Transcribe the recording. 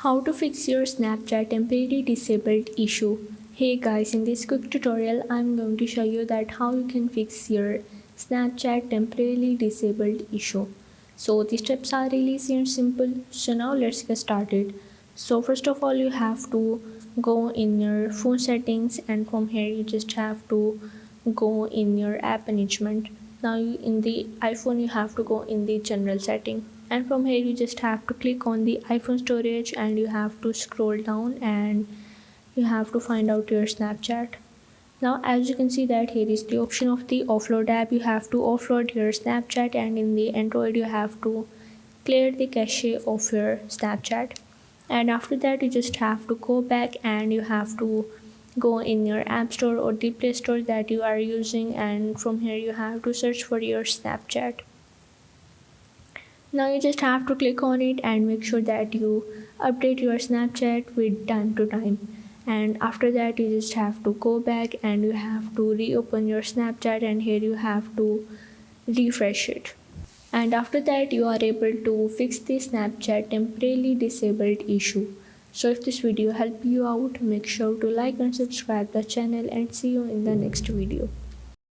How to fix your Snapchat temporarily disabled issue. Hey guys, in this quick tutorial I'm going to show you that how you can fix your Snapchat temporarily disabled issue. So the steps are really easy and simple. So now let's get started. So first of all you have to go in your phone settings, and from here you just have to go in your app management. Now in the iPhone you have to go in the general setting, and from here you just have to click on the iPhone storage and you have to scroll down and you have to find out your Snapchat. Now as you can see that here is the option of the offload app. You have to offload your Snapchat, and in the Android you have to clear the cache of your Snapchat. And after that you just have to go back and you have to go in your app store or the play store that you are using, and from here you have to search for your Snapchat. Now you just have to click on it and make sure that you update your Snapchat with time to time. And after that you just have to go back and you have to reopen your Snapchat, and here you have to refresh it. And after that you are able to fix the Snapchat temporarily disabled issue. So if this video helped you out, make sure to like and subscribe the channel, and see you in the next video.